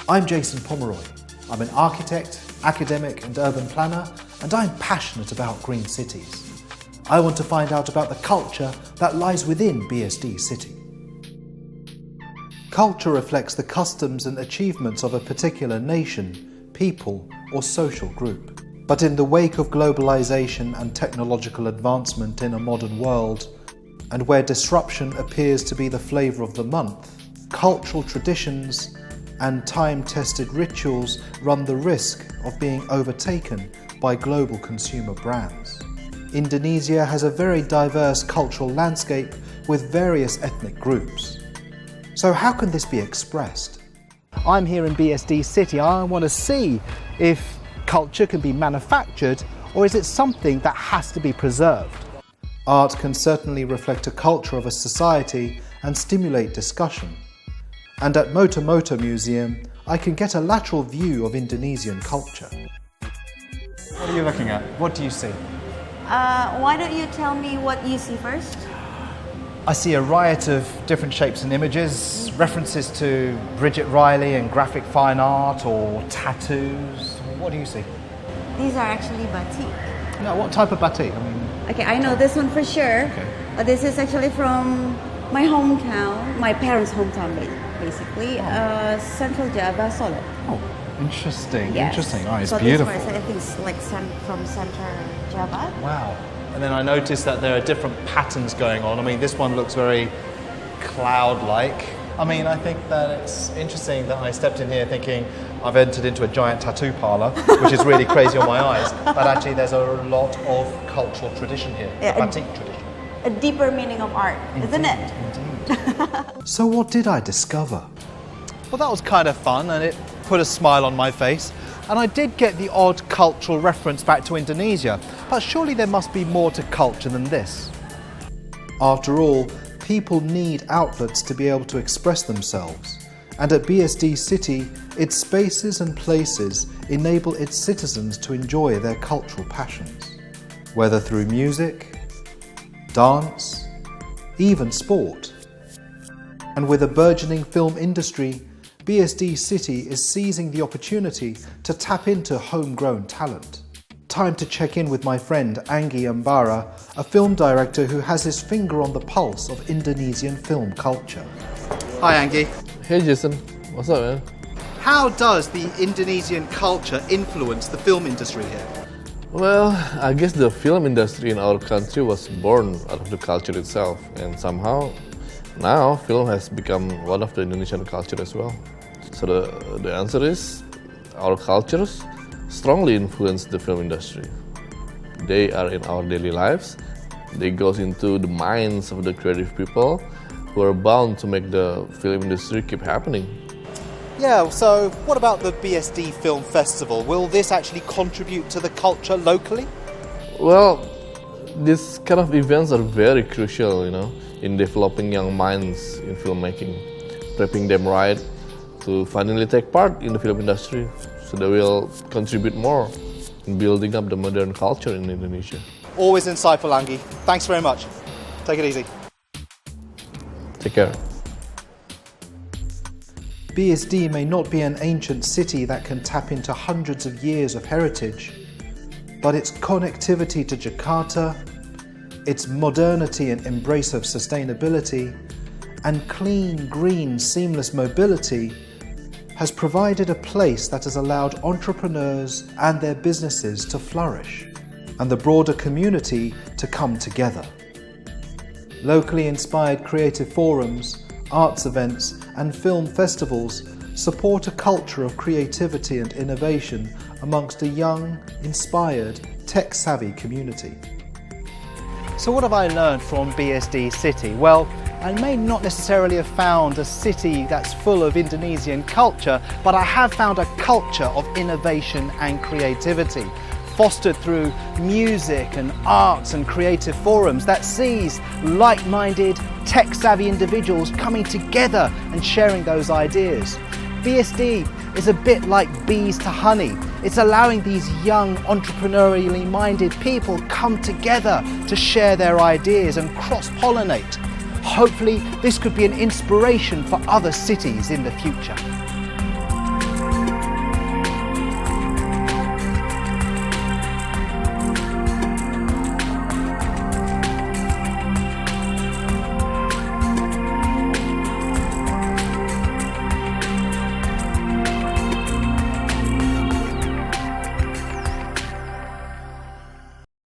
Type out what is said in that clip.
I'm Jason Pomeroy. I'm an architect, academic and urban planner, and I'm passionate about green cities. I want to find out about the culture that lies within BSD City. Culture reflects the customs and achievements of a particular nation, people or social group. But in the wake of globalization and technological advancement in a modern world, and where disruption appears to be the flavour of the month, cultural traditions and time-tested rituals run the risk of being overtaken by global consumer brands. Indonesia has a very diverse cultural landscape with various ethnic groups. So how can this be expressed? I'm here in BSD City. I want to see if culture can be manufactured, or is it something that has to be preserved? Art can certainly reflect a culture of a society and stimulate discussion. And at Moto Museum, I can get a lateral view of Indonesian culture. What are you looking at? What do you see? Why don't you tell me what you see first? I see a riot of different shapes and images, references to Bridget Riley and graphic fine art or tattoos. What do you see? These are actually batik. No, what type of batik? Okay, I know this one for sure. Okay. This is actually from my hometown, my parents' hometown basically, Central Java, Solo. Oh, interesting, Yes. interesting. Oh, it's so beautiful. This one, I think it's like from Central Java. Wow. And then I noticed that there are different patterns going on. This one looks very cloud-like. I think that it's interesting that I stepped in here thinking I've entered into a giant tattoo parlour, which is really crazy on my eyes. But actually there's a lot of cultural tradition here, batik tradition. A deeper meaning of art, isn't it? Indeed. So what did I discover? Well, that was kind of fun and it put a smile on my face. And I did get the odd cultural reference back to Indonesia, but surely there must be more to culture than this. After all, people need outlets to be able to express themselves. And at BSD City, its spaces and places enable its citizens to enjoy their cultural passions, whether through music, dance, even sport. And with a burgeoning film industry, BSD City is seizing the opportunity to tap into homegrown talent. Time to check in with my friend Anggi Ambara, a film director who has his finger on the pulse of Indonesian film culture. Hi Anggi. Hey Jason, what's up man? How does the Indonesian culture influence the film industry here? Well, I guess the film industry in our country was born out of the culture itself, and somehow now film has become one of the Indonesian culture as well. So the answer is, our cultures strongly influence the film industry. They are in our daily lives. They go into the minds of the creative people who are bound to make the film industry keep happening. Yeah, so what about the BSD Film Festival? Will this actually contribute to the culture locally? Well, these kind of events are very crucial, in developing young minds in filmmaking, prepping them right to finally take part in the film industry, so they will contribute more in building up the modern culture in Indonesia. Always insightful, Anggi. Thanks very much. Take it easy. Take care. BSD may not be an ancient city that can tap into hundreds of years of heritage, but its connectivity to Jakarta, its modernity and embrace of sustainability, and clean, green, seamless mobility has provided a place that has allowed entrepreneurs and their businesses to flourish, and the broader community to come together. Locally inspired creative forums, arts events, and film festivals support a culture of creativity and innovation amongst a young, inspired, tech-savvy community. So what have I learned from BSD City? Well, I may not necessarily have found a city that's full of Indonesian culture, but I have found a culture of innovation and creativity, fostered through music and arts and creative forums that sees like-minded, tech-savvy individuals coming together and sharing those ideas. BSD is a bit like bees to honey. It's allowing these young, entrepreneurially minded people come together to share their ideas and cross-pollinate. Hopefully, this could be an inspiration for other cities in the future.